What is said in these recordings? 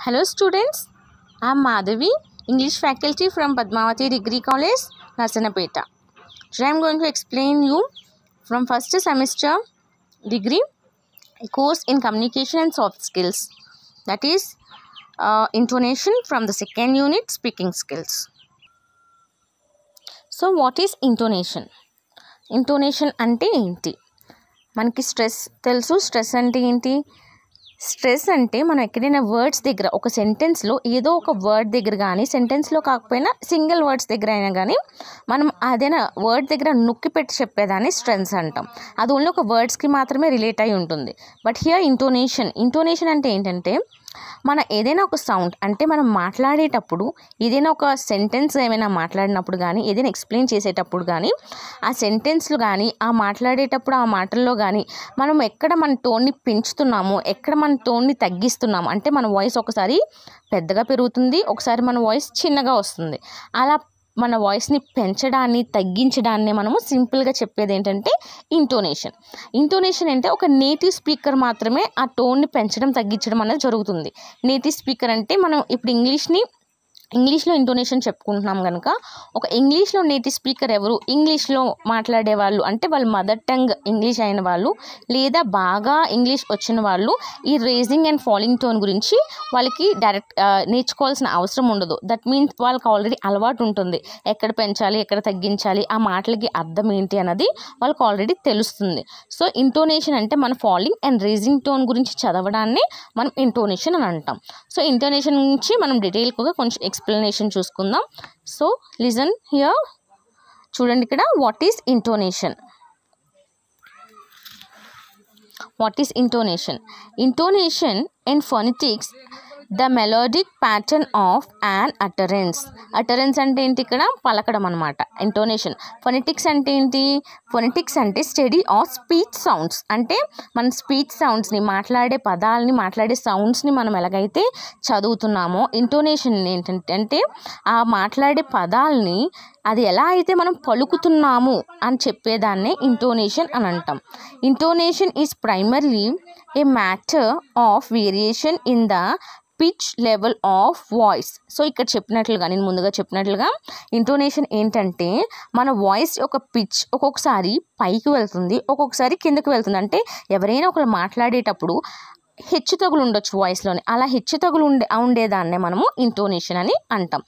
Hello students, I am Madhavi, English faculty from Padmavati Degree College, Narsanapeta. Today I am going to explain you from first semester degree a course in communication and soft skills, that is intonation from the second unit speaking skills. So what is intonation? Intonation ante enti? మనకి stress తెలుసు. Stress అంటే ఏంటి? Stress అంటే మనం ఎక్కడైనా words దగ్గర ఒక సెంటెన్స్లో ఏదో ఒక వర్డ్ దగ్గర కానీ సెంటెన్స్లో కాకపోయినా సింగిల్ వర్డ్స్ దగ్గర అయినా కానీ మనం అదేనా వర్డ్ దగ్గర నొక్కి పెట్టి చెప్పేదాన్ని స్ట్రెస్ అంటాం. అది ఓన్లీ ఒక వర్డ్స్కి మాత్రమే రిలేట్ అయి ఉంటుంది. బట్ హియర్ ఇంటోనేషన్ అంటే ఏంటంటే మన ఏదైనా ఒక సౌండ్ అంటే మనం మాట్లాడేటప్పుడు ఏదైనా ఒక సెంటెన్స్ ఏమైనా మాట్లాడినప్పుడు కానీ ఏదైనా ఎక్స్ప్లెయిన్ చేసేటప్పుడు కానీ ఆ సెంటెన్స్లు కానీ ఆ మాట్లాడేటప్పుడు ఆ మాటల్లో కానీ మనం ఎక్కడ మన టోన్ని పెంచుతున్నామో ఎక్కడ మన టోన్ని తగ్గిస్తున్నాము అంటే మన వాయిస్ ఒకసారి పెద్దగా పెరుగుతుంది, ఒకసారి మన వాయిస్ చిన్నగా వస్తుంది. అలా మన వాయిస్ని పెంచడాన్ని తగ్గించడాన్ని మనము సింపుల్గా చెప్పేది ఏంటంటే ఇంటోనేషన్ అంటే ఒక నేటివ్ స్పీకర్ మాత్రమే ఆ టోన్ని పెంచడం తగ్గించడం అనేది జరుగుతుంది. నేటివ్ స్పీకర్ అంటే మనం ఇప్పుడు ఇంగ్లీష్లో ఇంటోనేషన్ చెప్పుకుంటున్నాం కనుక ఒక ఇంగ్లీష్లో నేటివ్ స్పీకర్ ఎవరు? ఇంగ్లీష్లో మాట్లాడే వాళ్ళు అంటే వాళ్ళ మదర్ టంగ్ ఇంగ్లీష్ అయిన వాళ్ళు లేదా బాగా ఇంగ్లీష్ వచ్చిన వాళ్ళు ఈ రేజింగ్ అండ్ ఫాలింగ్ టోన్ గురించి వాళ్ళకి డైరెక్ట్ నేర్చుకోవాల్సిన అవసరం ఉండదు. దట్ మీన్స్ వాళ్ళకి ఆల్రెడీ అలవాటు ఉంటుంది. ఎక్కడ పెంచాలి, ఎక్కడ తగ్గించాలి, ఆ మాటలకి అర్థం ఏంటి అన్నది వాళ్ళకి ఆల్రెడీ తెలుస్తుంది. సో ఇంటోనేషన్ అంటే మన ఫాలింగ్ అండ్ రేజింగ్ టోన్ గురించి చదవడాన్ని మనం ఇంటోనేషన్ అని అంటాం. సో ఇంటోనేషన్ గురించి మనం డీటెయిల్గా కొంచెం ఎక్స్ప్లెనేషన్ చూసుకుందాం. సో లిజన్ హియర్, చూడండి ఇక్కడ what is intonation. Intonation in phonetics the melodic pattern of an utterance అంటే ఏంటి? ఇక్కడ పలకడం అనమాట ఇంటోనేషన్. ఫొనెటిక్స్ అంటే ఏంటి? ఫొనెటిక్స్ అంటే స్టడీ ఆఫ్ స్పీచ్ సౌండ్స్ అంటే మన స్పీచ్ సౌండ్స్ని మాట్లాడే పదాలని మాట్లాడే సౌండ్స్ని మనం ఎలాగైతే చదువుతున్నామో ఇంటోనేషన్ ఏంటంటే ఆ మాట్లాడే పదాలని అది ఎలా అయితే మనం పలుకుతున్నాము అని చెప్పేదాన్నే ఇంటోనేషన్ అని అంటాం. Intonation is primarily A matter of variation in the pitch level of voice. So ఇక్కడ చెప్పినట్లుగా నేను ముందుగా చెప్పినట్లుగా ఇంటోనేషన్ ఏంటంటే మన వాయిస్ యొక్క పిచ్ ఒక్కొక్కసారి పైకి వెళ్తుంది, ఒక్కొక్కసారి కిందకి వెళ్తుంది. అంటే ఎవరైనా ఒకరు మాట్లాడేటప్పుడు హెచ్చు తగులు ఉండొచ్చు వాయిస్లోని, అలా హెచ్చు తగులు ఉండేదాన్నే మనము ఇంటోనేషన్ అని అంటాం.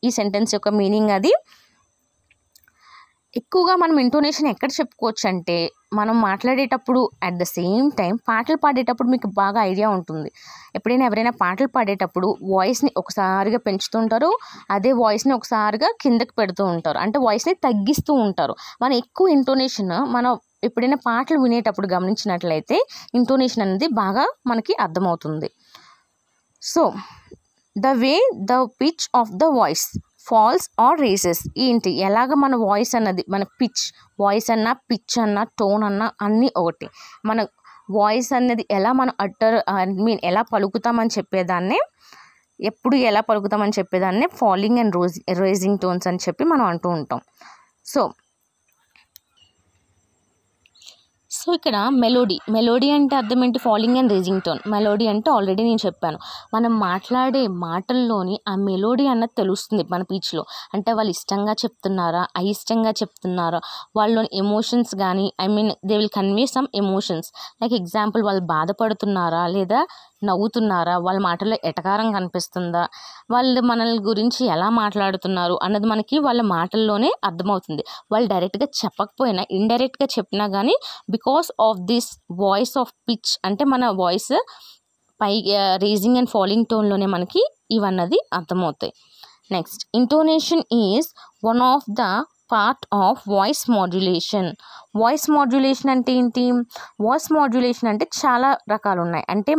ఈ సెంటెన్స్ యొక్క మీనింగ్ అది. ఎక్కువగా మనం ఇంటోనేషన్ ఎక్కడ చెప్పుకోవచ్చు అంటే మనం మాట్లాడేటప్పుడు అట్ ద సేమ్ టైం పాటలు పాడేటప్పుడు మీకు బాగా ఐడియా ఉంటుంది. ఎప్పుడైనా ఎవరైనా పాటలు పాడేటప్పుడు వాయిస్ని ఒకసారిగా పెంచుతుంటారు, అదే వాయిస్ని ఒకసారిగా కిందకి పెడుతూ ఉంటారు, అంటే వాయిస్ని తగ్గిస్తూ ఉంటారు. మన ఎక్కువ ఇంటోనేషన్ మనం ఎప్పుడైనా పాటలు వినేటప్పుడు గమనించినట్లయితే ఇంటోనేషన్ అనేది బాగా మనకి అర్థమవుతుంది. So the way the pitch of the voice falls or rises ఏంటి? ఎలాగ మన వాయిస్ అన్నది మన వాయిస్ అన్నా పిచ్ అన్నా టోన్ అన్నా అన్నీ ఒకటి. మన వాయిస్ అన్నది ఎలా మనం ఎలా పలుకుతామని చెప్పేదాన్నే ఎలా పలుకుతామని చెప్పేదాన్నే ఫాలింగ్ అండ్ రేజింగ్ టోన్స్ అని చెప్పి మనం అంటూ ఉంటాం. సో ఇక్కడ మెలోడీ అంటే అర్థం ఏంటి? Falling and raising tone. Melody అంటే ఆల్రెడీ నేను చెప్పాను, మనం మాట్లాడే మాటల్లోని ఆ మెలోడీ అన్నది తెలుస్తుంది మన పిచ్లో. అంటే వాళ్ళు ఇష్టంగా చెప్తున్నారా, అయిష్టంగా చెప్తున్నారా, వాళ్ళలోని ఎమోషన్స్ కానీ they will convey some emotions. Like example వాళ్ళు బాధపడుతున్నారా లేదా నవ్వుతున్నారా, వాళ్ళ మాటల్లో ఎటకారం కనిపిస్తుందా, వాళ్ళు మనల్ని గురించి ఎలా మాట్లాడుతున్నారు అన్నది మనకి వాళ్ళ మాటల్లోనే అర్థమవుతుంది. వాళ్ళు డైరెక్ట్గా చెప్పకపోయినా ఇండైరెక్ట్గా చెప్పినా కానీ because of this voice of pitch అంటే మన వాయిస్ రేజింగ్ అండ్ ఫాలింగ్ టోన్లోనే మనకి ఇవన్నది అర్థమవుతాయి. Next, intonation is one of the part of voice modulation. Voice modulation అంటే ఏంటి? వాయిస్ మాడ్యులేషన్ అంటే చాలా రకాలు ఉన్నాయి. అంటే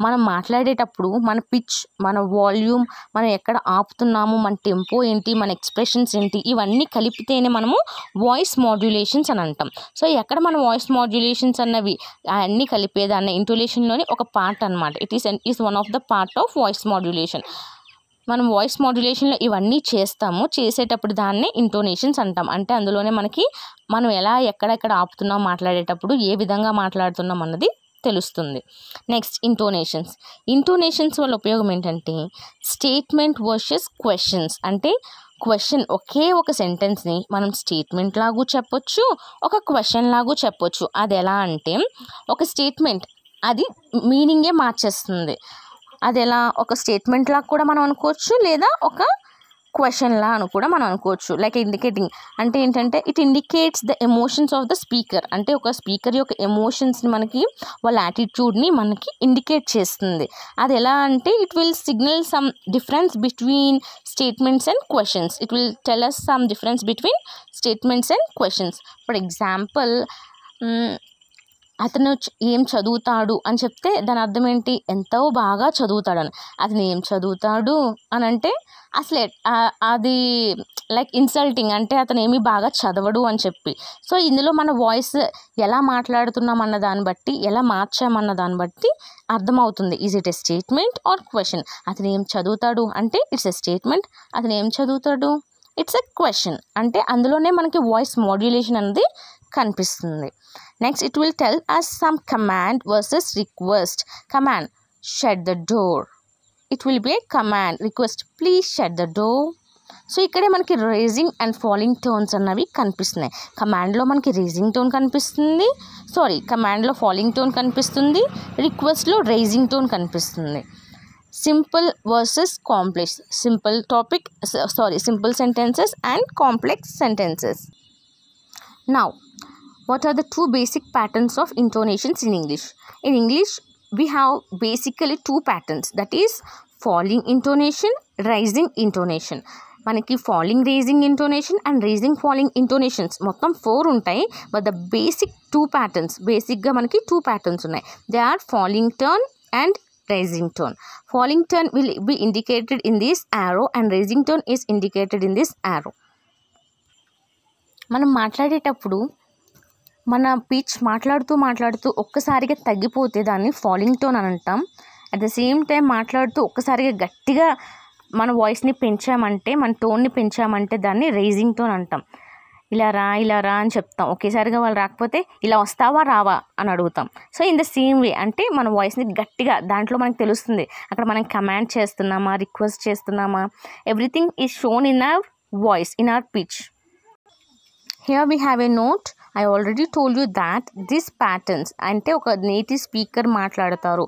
మనం మాట్లాడేటప్పుడు మన పిచ్, మన వాల్యూమ్, మనం ఎక్కడ ఆపుతున్నాము, మన టెంపో ఏంటి, మన ఎక్స్ప్రెషన్స్ ఏంటి, ఇవన్నీ కలిపితేనే మనము వాయిస్ మాడ్యులేషన్స్ అని అంటాం. సో ఎక్కడ మన వాయిస్ మాడ్యులేషన్స్ అన్నవి అన్నీ కలిపేదాన్ని ఇంటోనేషన్లోని ఒక పార్ట్ అనమాట. It is one of the part of voice modulation. మనం వాయిస్ మాడ్యులేషన్లో ఇవన్నీ చేసేటప్పుడు దాన్నే ఇంటోనేషన్స్ అంటాం. అంటే అందులోనే మనం ఎక్కడెక్కడ ఆపుతున్నాం, మాట్లాడేటప్పుడు ఏ విధంగా మాట్లాడుతున్నాం అన్నది తెలుస్తుంది. Next intonations. ఇంటోనేషన్స్ వల్ల ఉపయోగం ఏంటంటే స్టేట్మెంట్ వర్సెస్ క్వశ్చన్స్. అంటే క్వశ్చన్ ఒకే ఒక సెంటెన్స్ని మనం స్టేట్మెంట్ లాగా చెప్పొచ్చు, ఒక క్వశ్చన్ లాగా చెప్పొచ్చు. అది ఎలా అంటే ఒక స్టేట్మెంట్ అది మీనింగే మార్చేస్తుంది. అది ఎలా ఒక స్టేట్మెంట్ లాగా కూడా మనం అనుకోవచ్చు, లేదా ఒక క్వశ్చన్ లా అని కూడా మనం అనుకోవచ్చు. లైక్ ఇండికేటింగ్ అంటే ఏంటంటే it indicates the emotions of the speaker. అంటే ఒక స్పీకర్ యొక్క ఎమోషన్స్ని మనకి వాళ్ళ యాటిట్యూడ్ని మనకి ఇండికేట్ చేస్తుంది. అది ఎలా అంటే it will signal some difference between statements and questions. It will tell us some difference between statements and questions. For example అతను ఏం చదువుతాడు అని చెప్తే దాని అర్థం ఏంటి, ఎంతో బాగా చదువుతాడని. అతను ఏం చదువుతాడు అని అంటే అసలే అది లైక్ ఇన్సల్టింగ్, అంటే అతను ఏమీ బాగా చదవడు అని చెప్పి. సో ఇందులో మన వాయిస్ ఎలా మాట్లాడుతున్నాం అన్న దాన్ని బట్టి, ఎలా మార్చామన్న దాన్ని బట్టి అర్థమవుతుంది. Is it a statement or question. అతను ఏం చదువుతాడు అంటే ఇట్స్ ఎ స్టేట్మెంట్, అతను ఏం చదువుతాడు ఇట్స్ ఎ క్వశ్చన్. అంటే అందులోనే మనకి వాయిస్ మాడ్యులేషన్ అనేది కనిపిస్తుంది. Next it will tell us some command versus request. Command shut the door, it will be a command. Request please shut the door. So ఇక్కడే మనకి రేజింగ్ అండ్ ఫాలింగ్ టోన్స్ అన్నవి కనిపిస్తున్నాయి. కమాండ్లో మనకి రేజింగ్ టోన్ కనిపిస్తుంది, కమాండ్లో falling tone కనిపిస్తుంది, రిక్వెస్ట్లో raising tone కనిపిస్తుంది. Simple versus complex. Simple sentences and complex sentences. Now, what are the two basic patterns of intonations in English? In English, we have basically two patterns, that is falling intonation, rising intonation. మనకి falling rising intonation and rising falling intonations మొత్తం 4 ఉంటాయి. But the బేసిక్గా మనకి 2 patterns ఉన్నాయి. They are falling turn and rising tone. Falling tone will be indicated in this arrow and rising tone is indicated in this arrow. మనం మాట్లాడేటప్పుడు మన pitch మాట్లాడుతూ ఒక్కసారిగా తగ్గిపోతే దాన్ని ఫాలింగ్ టోన్ అని అంటాం. అట్ ద సేమ్ టైం మాట్లాడుతూ ఒక్కసారిగా గట్టిగా మన వాయిస్ని పెంచామంటే, మన టోన్ని పెంచామంటే దాన్ని రైజింగ్ టోన్ అంటాం. ఇలా రా అని చెప్తాం, ఒకేసారిగా వాళ్ళు రాకపోతే ఇలా వస్తావా రావా అని అడుగుతాం. So in the same way అంటే మన వాయిస్ని గట్టిగా, దాంట్లో మనకు తెలుస్తుంది అక్కడ మనం కమాండ్ చేస్తున్నామా, రిక్వెస్ట్ చేస్తున్నామా. Everything is shown in our voice, in our pitch. Here we have a note. I already told you that these patterns అంటే ఒక నేటివ్ స్పీకర్ మాట్లాడతారు.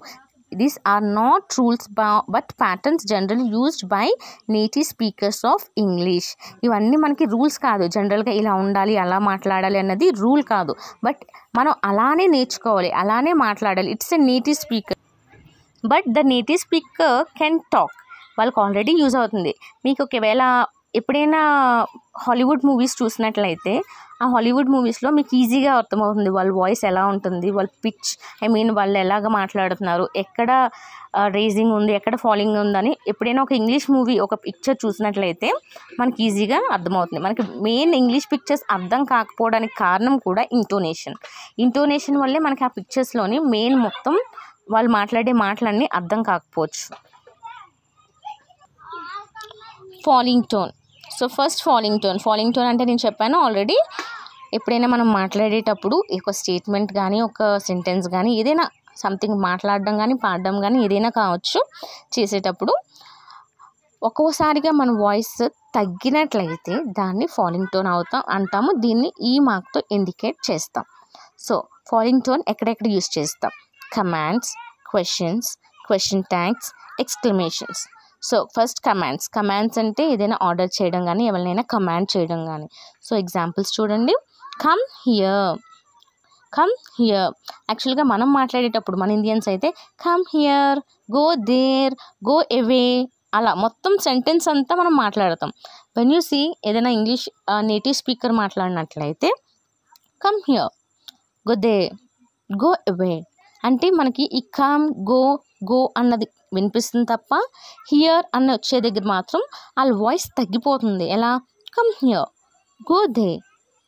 These are not rules but patterns generally used by native speakers of English. ఇవన్నీ మనకి rules కాదు. జనరల్గా ఇలా ఉండాలి, అలా మాట్లాడాలి అన్నది రూల్ కాదు. బట్ మనం అలానే నేర్చుకోవాలి, అలానే మాట్లాడాలి. It's a native speaker. But the native speaker can talk. వాళ్ళకి ఆల్రెడీ యూజ్ అవుతుంది. మీకు ఒకవేళ ఎప్పుడైనా హాలీవుడ్ మూవీస్ చూసినట్లయితే ఆ హాలీవుడ్ మూవీస్లో మీకు ఈజీగా అర్థమవుతుంది వాళ్ళ వాయిస్ ఎలా ఉంటుంది, వాళ్ళ పిచ్, వాళ్ళు ఎలాగ మాట్లాడుతున్నారు, ఎక్కడ రేజింగ్ ఉంది, ఎక్కడ ఫాలింగ్ ఉందని. ఎప్పుడైనా ఒక ఇంగ్లీష్ మూవీ ఒక పిక్చర్ చూసినట్లయితే మనకి ఈజీగా అర్థమవుతుంది. మనకి మెయిన్ ఇంగ్లీష్ పిక్చర్స్ అర్థం కాకపోవడానికి కారణం కూడా ఇంటోనేషన్ వల్లే మనకి ఆ పిక్చర్స్లోని మెయిన్ మొత్తం వాళ్ళు మాట్లాడే మాటలన్నీ అర్థం కాకపోవచ్చు. Falling tone. So first falling tone అంటే నేను చెప్పాను ఆల్రెడీ. ఎప్పుడైనా మనం మాట్లాడేటప్పుడు ఒక స్టేట్మెంట్ కానీ, ఒక సెంటెన్స్ కానీ, ఏదైనా సంథింగ్ మాట్లాడడం కానీ, పాడడం కానీ ఏదైనా కావచ్చు, చేసేటప్పుడు ఒక్కోసారిగా మన వాయిస్ తగ్గినట్లయితే దాన్ని ఫాలింగ్ టోన్ అంటాము. దీన్ని ఈ మార్క్తో ఇండికేట్ చేస్తాం. సో ఫాలింగ్ టోన్ ఎక్కడెక్కడ యూజ్ చేస్తాం? Commands, questions, question tags, exclamations. So first commands అంటే ఏదైనా ఆర్డర్ చేయడం కానీ, ఎవరినైనా కమాండ్ చేయడం కానీ. సో ఎగ్జాంపుల్స్ చూడండి. Come here. యాక్చువల్గా మనం మాట్లాడేటప్పుడు మన ఇండియన్స్ అయితే come here, go there, go away, అలా మొత్తం సెంటెన్స్ అంతా మనం మాట్లాడతాం. వెన్ యూ సీ ఏదైనా ఇంగ్లీష్ నేటివ్ స్పీకర్ మాట్లాడినట్లయితే come here, go there, go away అంటే మనకి ఈ కమ్, గో అన్నది వినిపిస్తుంది తప్ప హియర్ అన్న వచ్చే దగ్గర మాత్రం వాళ్ళ వాయిస్ తగ్గిపోతుంది. ఎలా? Come here, go they,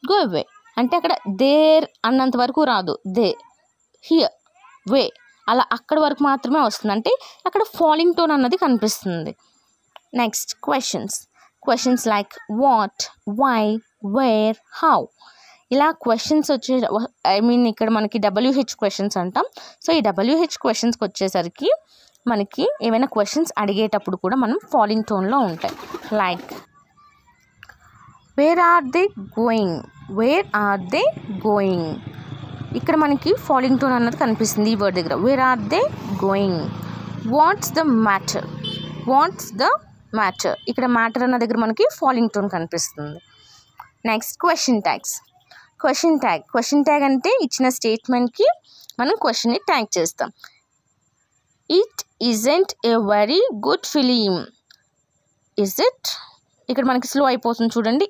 go away అంటే అక్కడ దేర్ అన్నంత వరకు రాదు. దే, హియర్, వే అలా అక్కడ వరకు మాత్రమే వస్తుంది. అంటే అక్కడ ఫాలింగ్ టోన్ అన్నది కనిపిస్తుంది. Next questions like what, why, where, how. ఇలా క్వశ్చన్స్ వచ్చే ఇక్కడ మనకి WH క్వశ్చన్స్ అంటాం. సో ఈ WH క్వశ్చన్స్కి వచ్చేసరికి మనకి ఏమైనా క్వశ్చన్స్ అడిగేటప్పుడు కూడా మనం ఫాలింగ్ టోన్లో ఉంటాయి. Like where are they going, where are they going. ఇక్కడ మనకి ఫాలింగ్ టోన్ అన్నది కనిపిస్తుంది ఈ వర్డ్ దగ్గర. Where are they going. What's the matter, what's the matter. ఇక్కడ మ్యాటర్ అన్న దగ్గర మనకి ఫాలింగ్ టోన్ కనిపిస్తుంది. Next question tags. Question tag అంటే ఇచ్చిన స్టేట్మెంట్కి మనం క్వశ్చన్ని ట్యాగ్ చేస్తాం. It isn't a very good film. Is it, ఇక్కడ మనకి స్లో అయిపోతుంది చూడండి.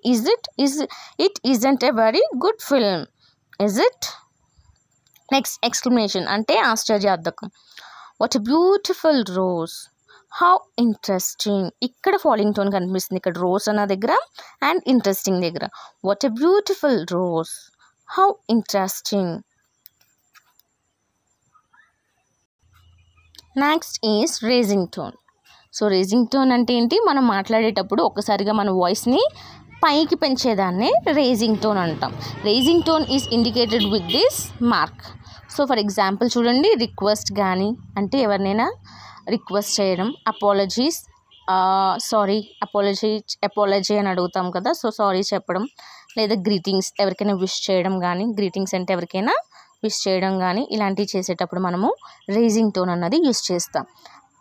It isn't a very good film. Is it. Next exclamation అంటే ఆశ్చర్యార్థకం. What a beautiful rose, how interesting. ఇక్కడ ఫాలింగ్ టోన్ కనిపిస్తుంది, ఇక్కడ రోజ్ అన్న దగ్గర అండ్ ఇంట్రెస్టింగ్ దగ్గర. What a beautiful rose, how interesting. Next is raising tone. So raising tone అంటే ఏంటి, మనం మాట్లాడేటప్పుడు ఒక్కసారిగా మన వాయిస్ని పైకి పెంచేదాన్నే రేజింగ్ టోన్ అంటాం. Raising tone is indicated with this mark. So for example చూడండి, రిక్వెస్ట్ కానీ అంటే ఎవరినైనా రిక్వెస్ట్ చేయడం, అపాలజీస్ సారీ అపాలజీ అని అడుగుతాం కదా, సో సారీ చెప్పడం, లేదా గ్రీటింగ్స్ ఎవరికైనా విష్ చేయడం కానీ, గ్రీటింగ్స్ అంటే ఎవరికైనా విష్ చేయడం కానీ ఇలాంటివి చేసేటప్పుడు మనము రేజింగ్ టోన్ అన్నది యూస్ చేస్తాం.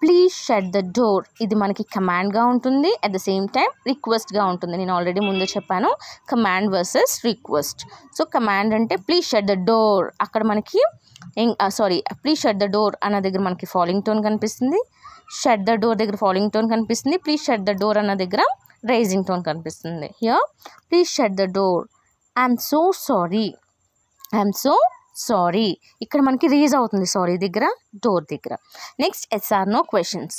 ప్లీజ్ షట్ ద డోర్, ఇది మనకి కమాండ్గా ఉంటుంది, అట్ ద సేమ్ టైం రిక్వెస్ట్గా ఉంటుంది. నేను ఆల్రెడీ ముందు చెప్పాను command versus request. So command అంటే ప్లీజ్ షట్ ద డోర్, అక్కడ మనకి ప్లీజ్ షట్ ద డోర్ అన్న దగ్గర మనకి ఫాలింగ్ టోన్ కనిపిస్తుంది. షట్ ద డోర్ దగ్గర ఫాలింగ్ టోన్ కనిపిస్తుంది. ప్లీజ్ షట్ ద డోర్ అన్న దగ్గర రైజింగ్ టోన్ కనిపిస్తుంది. Here please shut the door, I'm so sorry, I'm so sorry. ఇక్కడ మనకి రీజ్ అవుతుంది సారీ దగ్గర, డోర్ దగ్గర. Next SR/NO questions.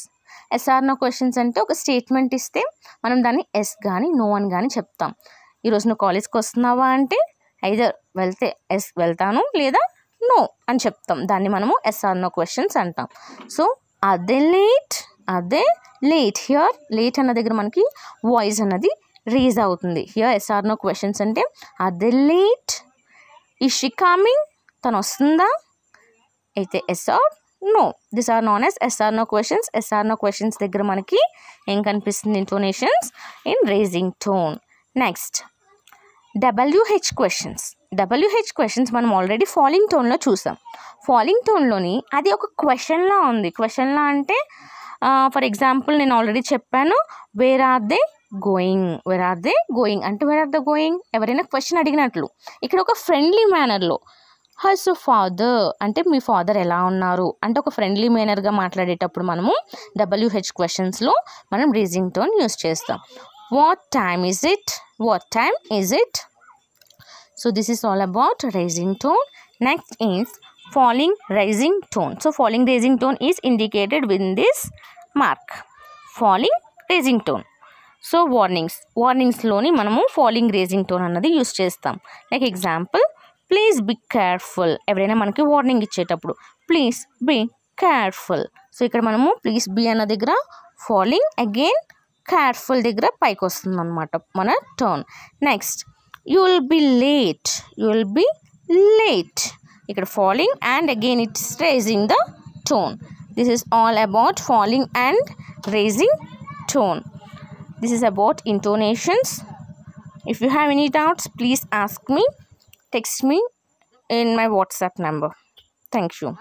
SR/NO questions అంటే ఒక స్టేట్మెంట్ ఇస్తే మనం దాన్ని ఎస్ కానీ నో అని కానీ చెప్తాం. ఈరోజు నువ్వు కాలేజ్కి వస్తున్నావా అంటే ఐదర్ వెళ్తే ఎస్ వెళ్తాను, లేదా నో అని చెప్తాం. దాన్ని మనము SR/NO క్వశ్చన్స్ అంటాం. సో అదే లేట్. హియర్ లేట్ అన్న దగ్గర మనకి వాయిస్ అన్నది రీజ్ అవుతుంది. హియర్ SR/NO క్వశ్చన్స్ అంటే అదే లేట్, ఈజ్ షీ కమింగ్, తను వస్తుందా, అయితే yes or no. This are known as SR/NO questions. SR/NO questions దగ్గర మనకి ఏం కనిపిస్తుంది, intonations in raising tone. Next WH questions. WH questions మనం ఆల్రెడీ ఫాలింగ్ టోన్లో చూసాం. ఫాలింగ్ టోన్లోని అది ఒక క్వశ్చన్లా ఉంది. క్వశ్చన్లా అంటే ఫర్ ఎగ్జాంపుల్ నేను ఆల్రెడీ చెప్పాను, where are they going. Where are they going అంటే వేర్ ఆర్ ద గోయింగ్, ఎవరైనా క్వశ్చన్ అడిగినట్లు. ఇక్కడ ఒక friendly manner how's you father అంటే మీ ఫాదర్ ఎలా ఉన్నారు అంటే ఒక ఫ్రెండ్లీ మేనర్గా మాట్లాడేటప్పుడు మనము WH క్వశ్చన్స్లో మనం రేజింగ్ టోన్ యూస్ చేస్తాం. What time is it, what time is it. So this is all about raising tone. Next is falling rising tone. So falling rising tone is indicated with this mark, falling rising tone. So warnings లోని మనము falling rising tone అన్నది use చేస్తాం. Like example, please be careful. ఎవరైనా మనకి warning ఇచ్చేటప్పుడు please be careful. So ఇక్కడ మనము please be అన్న దగ్గర ఫాలింగ్, అగైన్ కేర్ఫుల్ దగ్గర పైకి వస్తుంది అనమాట మన టోన్. Next you will be late. ఇక్కడ falling and again it's raising the tone. This is all about falling and raising tone. This is about intonations. If you have any doubts, please ask me, text me in my WhatsApp number. Thank you.